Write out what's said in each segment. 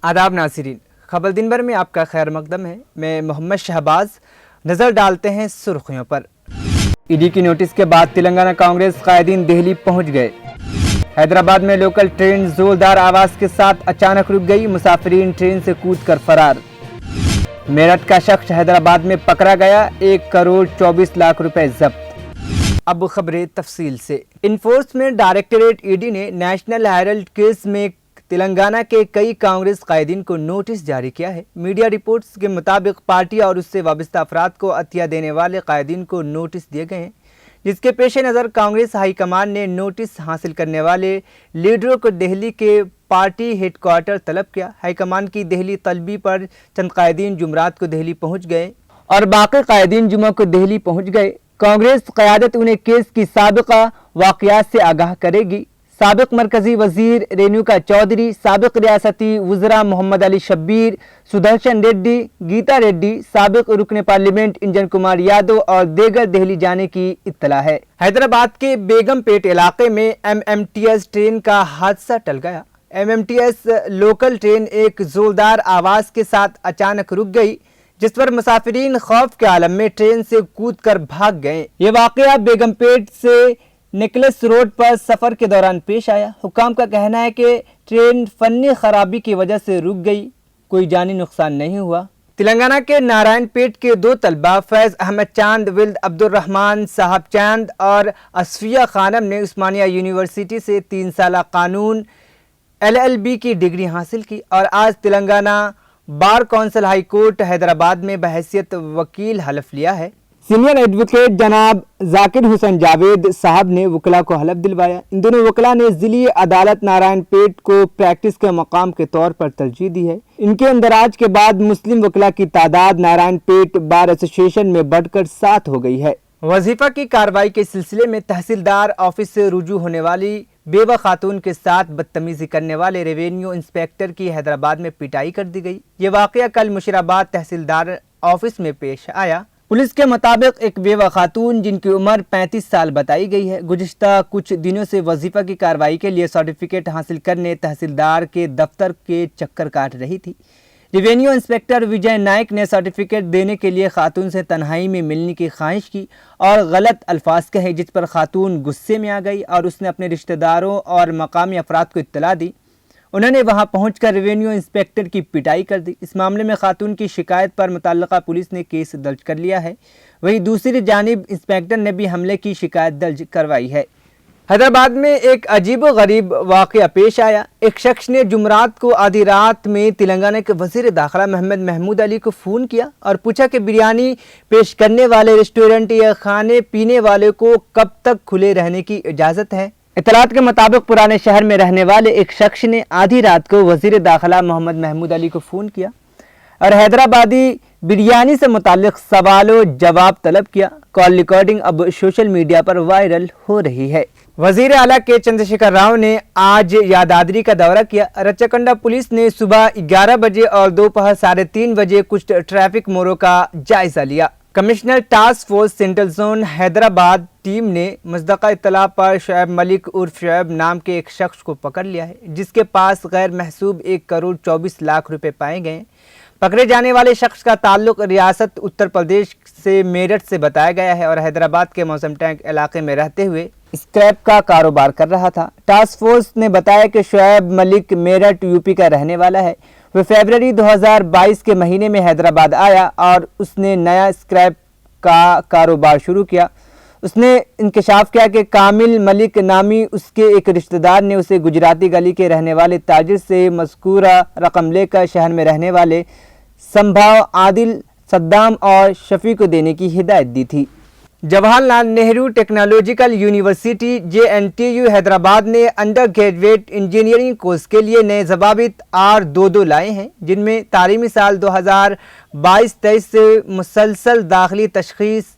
आदाब नाज़रीन, खबर दिन भर में आपका खैर मकदम है। मैं मोहम्मद शहबाज। नज़र डालते हैं सुर्खियों पर। ईडी की नोटिस के बाद तेलंगाना कांग्रेस कायदीन दिल्ली पहुंच गए। हैदराबाद में लोकल ट्रेन जोरदार आवाज़ के साथ अचानक रुक गई। मुसाफिरीन ट्रेन से कूदकर फरार। मेरठ का शख्स हैदराबाद में पकड़ा गया। 1 करोड़ 24 लाख रुपए जब्त। अब खबरें तफसील से। इन्फोर्समेंट डायरेक्टरेट ईडी ने नेशनल हेराल्ड केस में तेलंगाना के कई कांग्रेस कायदीन को नोटिस जारी किया है। मीडिया रिपोर्ट्स के मुताबिक पार्टी और उससे वाबस्ता अफराद को अतिया देने वाले कायदीन को नोटिस दिए गए हैं, जिसके पेश नज़र कांग्रेस हाईकमान ने नोटिस हासिल करने वाले लीडरों को दिल्ली के पार्टी हेडक्वार्टर तलब किया। हाईकमान की दिल्ली तलबी पर चंद कायदीन जुमरात को दिल्ली पहुंच गए और बाकी कायदीन जुमा को दिल्ली पहुंच गए। कांग्रेस क़यादत उन्हें केस की साबिका वाक़यात से आगाह करेगी। साबिक मरकजी वजीर रेणुका चौधरी, साबिक रियासती वज़रा मोहम्मद अली शब्बीर, सुदर्शन रेड्डी, गीता रेड्डी, साबिक रुकन पार्लियामेंट इंजन कुमार यादव और दीगर दिल्ली जाने की इत्तला है। हैदराबाद के बेगमपेट इलाके में MMTS ट्रेन का हादसा टल गया। MMTS लोकल ट्रेन एक जोरदार आवाज़ के साथ अचानक रुक गई, जिस पर मुसाफिरीन खौफ के आलम में ट्रेन से कूदकर भाग गए। ये वाक़या बेगमपेट से निकलेस रोड पर सफ़र के दौरान पेश आया। हुक्काम का कहना है कि ट्रेन फनी खराबी की वजह से रुक गई, कोई जानी नुकसान नहीं हुआ। तेलंगाना के नारायणपेट के 2 तलबा फैज़ अहमद चांद, विल्द अब्दुर्रहमान साहब चांद और असफिया खानम ने उस्मानिया यूनिवर्सिटी से 3 साला कानून LLB की डिग्री हासिल की और आज Telangana bar council high court Hyderabad में बहैसियत वकील हलफ लिया है। सीनियर एडवोकेट जनाब जाकिर हुसैन जावेद साहब ने वकला को हलफ दिलवाया। इन दोनों वकला ने ज़िली अदालत नारायणपेट को प्रैक्टिस के मकाम के तौर पर तरजीह दी है। इनके इंदराज के बाद मुस्लिम वकला की तादाद नारायणपेट बार एसोसिएशन में बढ़कर 7 हो गई है। वजीफा की कार्रवाई के सिलसिले में तहसीलदार ऑफिस से रुजू होने वाली बेवा खातून के साथ बदतमीजी करने वाले रेवेन्यू इंस्पेक्टर की हैदराबाद में पिटाई कर दी गई। ये वाक़या कल मुशीराबाद तहसीलदार ऑफिस में पेश आया। पुलिस के मुताबिक एक बेवा खातून जिनकी उम्र 35 साल बताई गई है, गुज़िश्ता कुछ दिनों से वजीफा की कार्रवाई के लिए सर्टिफिकेट हासिल करने तहसीलदार के दफ्तर के चक्कर काट रही थी। रेवेन्यू इंस्पेक्टर विजय नायक ने सर्टिफिकेट देने के लिए खातून से तन्हाई में मिलने की ख्वाहिश की और गलत अल्फाज कहे, जिस पर खातून गुस्से में आ गई और उसने अपने रिश्तेदारों और मकामी अफराद को इत्तला दी। उन्होंने वहां पहुंचकर रेवेन्यू इंस्पेक्टर की पिटाई कर दी। इस मामले में खातून की शिकायत पर मुतल्लिका पुलिस ने केस दर्ज कर लिया है। वहीं दूसरी जानिब इंस्पेक्टर ने भी हमले की शिकायत दर्ज करवाई है। हैदराबाद में एक अजीब व गरीब वाक़या पेश आया। एक शख्स ने जुमरात को आधी रात में तेलंगाना के वज़ीर दाखिला मोहम्मद महमूद अली को फ़ोन किया और पूछा कि बिरयानी पेश करने वाले रेस्टोरेंट या खाने पीने वाले को कब तक खुले रहने की इजाज़त है। इत्तलात के मुताबिक पुराने शहर में रहने वाले एक शख्स ने आधी रात को वज़ीर दाखिला मोहम्मद महमूद अली को फ़ोन किया और हैदराबादी बिरयानी से मुताल्लिक़ सवालों जवाब तलब किया। कॉल रिकॉर्डिंग अब सोशल मीडिया पर वायरल हो रही है। वज़ीर आला के चंद्रशेखर राव ने आज यादाद्री का दौरा किया। रचकंडा पुलिस ने सुबह 11 बजे और दोपहर 3:30 बजे कुछ ट्रैफिक मोड़ों का जायजा लिया। Commissioner task force central zone Hyderabad team ने मुसद्दक़ा इत्तला पर शुएब मलिक उर्फ शुएब नाम के एक शख्स को पकड़ लिया है, जिसके पास गैर महसूब 1 करोड़ 24 लाख रुपए पाए गए। पकड़े जाने वाले शख्स का ताल्लुक रियासत उत्तर प्रदेश से मेरठ से बताया गया है और हैदराबाद के मौसम टैंक इलाके में रहते हुए स्क्रैप का कारोबार कर रहा था। टास्क फोर्स ने बताया कि शुएब मलिक मेरठ यूपी का रहने वाला है। वह फरवरी 2022 के महीने में हैदराबाद आया और उसने नया स्क्रैप का कारोबार शुरू किया। उसने इंकशाफ किया कि कामिल मलिक नामी उसके एक रिश्तेदार ने उसे गुजराती गली के रहने वाले ताजिर से मज़कूरा रकम लेकर शहर में रहने वाले संभाव, आदिल, सद्दाम और शफी को देने की हिदायत दी थी। Jawaharlal Nehru technological university JNTU Hyderabad ने अंडर ग्रेजुएट इंजीनियरिंग कोर्स के लिए नए ज़वाबित R22 लाए हैं, जिनमें तालीमी साल 2022-23 से मुसलसल दाखिली तशख़ीस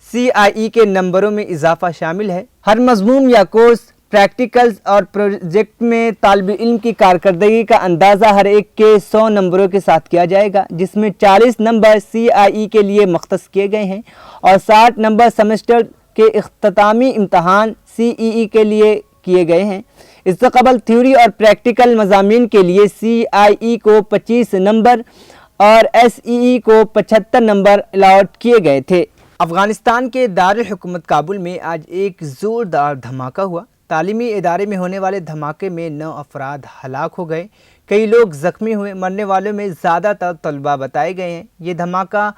CIE के नंबरों में इजाफा शामिल है। हर मज़मून या कोर्स, प्रैक्टिकल्स और प्रोजेक्ट में तालिब इल्म की कारकर्दगी का अंदाज़ा हर एक के 100 नंबरों के साथ किया जाएगा, जिसमें 40 नंबर CIE के लिए मख्तस किए गए हैं और 60 नंबर सेमेस्टर के इख्तितामी इम्तहान CEE के लिए किए गए हैं। اس سے قبل تھیوری اور پریکٹیکل مضامین کے لیے CIE کو 25 نمبر اور SEE کو 75 نمبر الاٹ کیے گئے تھے۔ افغانستان کے دارالحکومت کابل میں آج ایک زوردار دھماکہ ہوا۔ تعلیمی ادارے میں ہونے والے دھماکے میں 9 افراد ہلاک ہو گئے، کئی لوگ زخمی ہوئے۔ مرنے والوں میں زیادہ تر طلباء بتائے گئے ہیں۔ یہ دھماکہ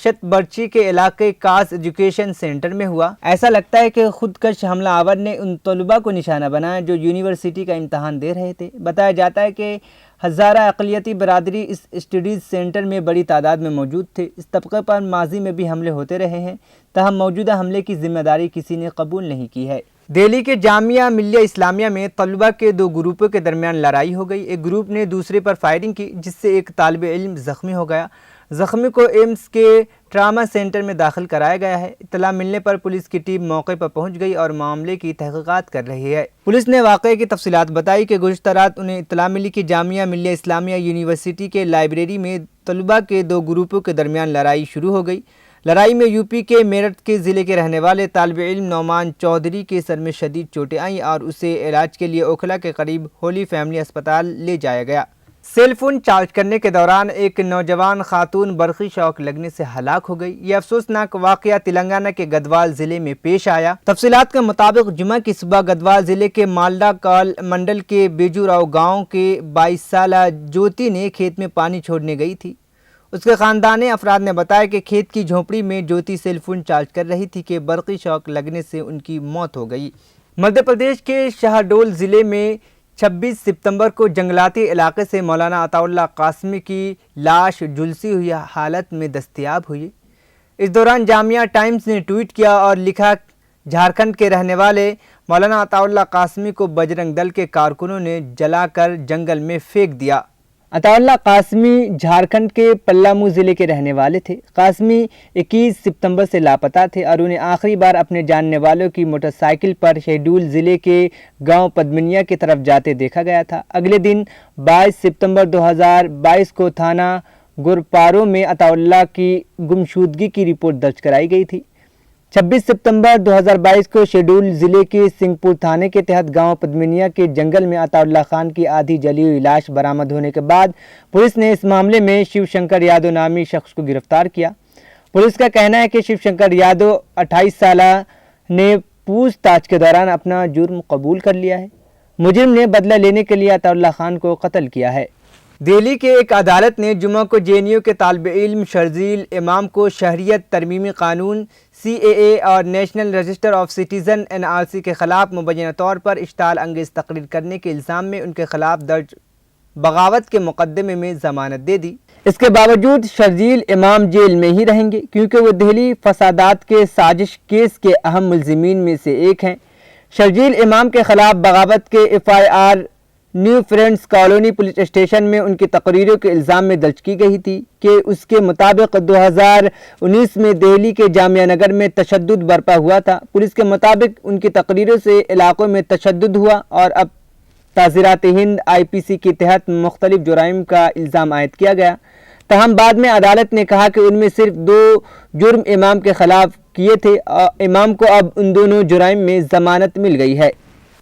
شت برچی کے علاقے کاس ایجوکیشن سینٹر میں ہوا۔ ایسا لگتا ہے کہ خودکش حملہ آور نے ان طلباء کو نشانہ بنایا جو یونیورسٹی کا امتحان دے رہے تھے۔ بتایا جاتا ہے کہ ہزارہ اقلیتی برادری اس اسٹڈیز سینٹر میں بڑی تعداد میں موجود تھے۔ اس طبقے پر ماضی میں بھی حملے ہوتے رہے ہیں، تاہم موجودہ حملے کی ذمہ داری کسی نے قبول نہیں کی ہے۔ دہلی کے جامعہ ملیہ اسلامیہ میں طلباء کے 2 گروپوں کے درمیان لڑائی ہو گئی۔ ایک گروپ نے دوسرے پر فائرنگ کی جس سے ایک طالب علم زخمی ہو گیا۔ زخمی کو ایمس کے ٹراما سینٹر میں داخل کرایا گیا ہے۔ اطلاع ملنے پر پولیس کی ٹیم موقع پر پہنچ گئی اور معاملے کی تحقیقات کر رہی ہے۔ پولیس نے واقعے کی تفصیلات بتائی کہ گزشتہ رات انہیں اطلاع ملی کہ جامعہ ملیہ اسلامیہ یونیورسٹی کے لائبریری میں طلباء کے 2 گروپوں کے درمیان لڑائی شروع ہو گئی۔ لڑائی میں UP کے میرٹھ کے ضلع کے رہنے والے طالب علم نعمان چودھری کے سر میں شدید چوٹیں آئیں اور اسے علاج کے لیے اوکھلا کے قریب ہولی فیملی ہسپتال لے جایا گیا۔ سیل فون چارج کرنے کے دوران ایک نوجوان خاتون برقی شاک لگنے سے ہلاک ہو گئی۔ یہ افسوسناک واقعہ تلنگانہ کے گدوال ضلع میں پیش آیا۔ تفصیلات کے مطابق جمعہ کی صبح گدوال ضلع کے مالدہ کال منڈل کے بیجو راؤ گاؤں کے 22 سالہ جوتی نے کھیت میں پانی چھوڑنے گئی تھی۔ اس کے خاندانی افراد نے بتایا کہ کھیت کی جھونپڑی میں جوتی سیل فون چارج کر رہی تھی کہ برقی شاک لگنے سے ان کی موت ہو گئی۔ مدھیہ پردیش کے شاہڈول ضلع میں 26 ستمبر کو جنگلاتی علاقے سے مولانا عطا اللہ قاسمی کی لاش جھلسی ہوئی حالت میں دستیاب ہوئی۔ اس دوران جامعہ ٹائمز نے ٹویٹ کیا اور لکھا، جھارکھنڈ کے رہنے والے مولانا عطا اللہ قاسمی کو بجرنگ دل کے کارکنوں نے جلا کر جنگل میں پھینک دیا۔ عطا اللہ قاسمی جھارکھنڈ کے پلامو ضلع کے رہنے والے تھے۔ قاسمی 21 ستمبر سے لاپتہ تھے اور انہیں آخری بار اپنے جاننے والوں کی موٹر سائیکل پر شہڈول ضلع کے گاؤں پدمنیا کی طرف جاتے دیکھا گیا تھا۔ اگلے دن 22 ستمبر 2022 کو تھانہ گرپارو میں عطا اللہ کی گمشدگی کی رپورٹ درج کرائی گئی تھی۔ 26 ستمبر 2022 کو شہڈول ضلع کے سنگھ پور تھانے کے تحت گاؤں پدمنیا کے جنگل میں عطا اللہ خان کی آدھی جلی ہوئی لاش برآمد ہونے کے بعد پولیس نے اس معاملے میں شیو شنکر یادو نامی شخص کو گرفتار کیا۔ پولیس کا کہنا ہے کہ شیو شنکر یادو 28 سالہ نے پوچھ تاچھ کے دوران اپنا جرم قبول کر لیا ہے۔ مجرم نے بدلہ لینے کے لیے عطا اللہ خان کو قتل کیا ہے۔ دہلی کے ایک عدالت نے جمعہ کو JNU کے طالب علم شرزیل امام کو شہریت ترمیمی قانون CAA اور national register of citizen NRC کے خلاف مبینہ طور پر اشتعال انگیز تقریر کرنے کے الزام میں ان کے خلاف درج بغاوت کے مقدمے میں ضمانت دے دی۔ اس کے باوجود شرزیل امام جیل میں ہی رہیں گے کیونکہ وہ دہلی فسادات کے سازش کیس کے اہم ملزمین میں سے ایک ہیں۔ شرزیل امام کے خلاف بغاوت کے FIR new friends colony police station میں ان کی تقریروں کے الزام میں درج کی گئی تھی کہ اس کے مطابق 2019 میں دہلی کے جامعہ نگر میں تشدد برپا ہوا تھا۔ پولیس کے مطابق ان کی تقریروں سے علاقوں میں تشدد ہوا اور اب تعزیرات ہند IPC کے تحت مختلف جرائم کا الزام عائد کیا گیا۔ تاہم بعد میں عدالت نے کہا کہ ان میں صرف 2 جرم امام کے خلاف کیے تھے۔ امام کو اب ان دونوں جرائم میں ضمانت مل گئی ہے۔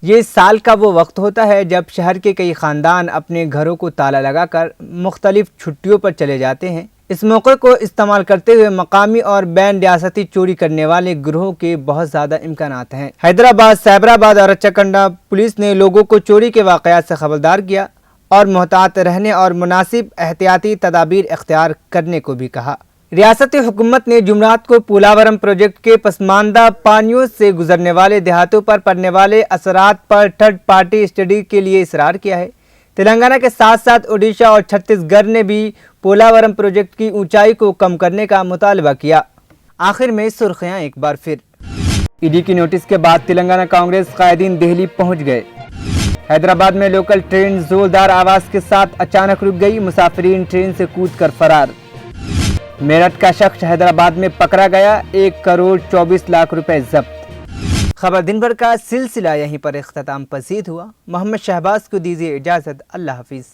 یہ سال کا وہ وقت ہوتا ہے جب شہر کے کئی خاندان اپنے گھروں کو تالا لگا کر مختلف چھٹیوں پر چلے جاتے ہیں۔ اس موقع کو استعمال کرتے ہوئے مقامی اور بین ریاستی چوری کرنے والے گروہوں کے بہت زیادہ امکانات ہیں۔ حیدرآباد، سائبرآباد اور رچکنڈا پولیس نے لوگوں کو چوری کے واقعات سے خبردار کیا اور محتاط رہنے اور مناسب احتیاطی تدابیر اختیار کرنے کو بھی کہا۔ ریاستی حکومت نے جمعرات کو پولاورم پروجیکٹ کے پسماندہ پانیوں سے گزرنے والے دیہاتوں پر پڑنے والے اثرات پر تھرڈ پارٹی اسٹڈی کے لیے اصرار کیا ہے۔ تلنگانہ کے ساتھ ساتھ اڈیشہ اور چھتیس گڑھ نے بھی پولاورم پروجیکٹ کی اونچائی کو کم کرنے کا مطالبہ کیا۔ آخر میں سرخیاں ایک بار پھر، ED کی نوٹس کے بعد تلنگانہ کانگریس قائدین دہلی پہنچ گئے۔ حیدرآباد میں لوکل ٹرین زوردار آواز کے ساتھ اچانک رک گئی، مسافرین ٹرین سے کود کر فرار۔ میرٹھ کا شخص حیدرآباد میں پکڑا گیا، 1,24,00,000 روپے ضبط۔ خبر دن بھر کا سلسلہ یہیں پر اختتام پذیر ہوا۔ محمد شہباز کو دیجیے اجازت، اللہ حافظ۔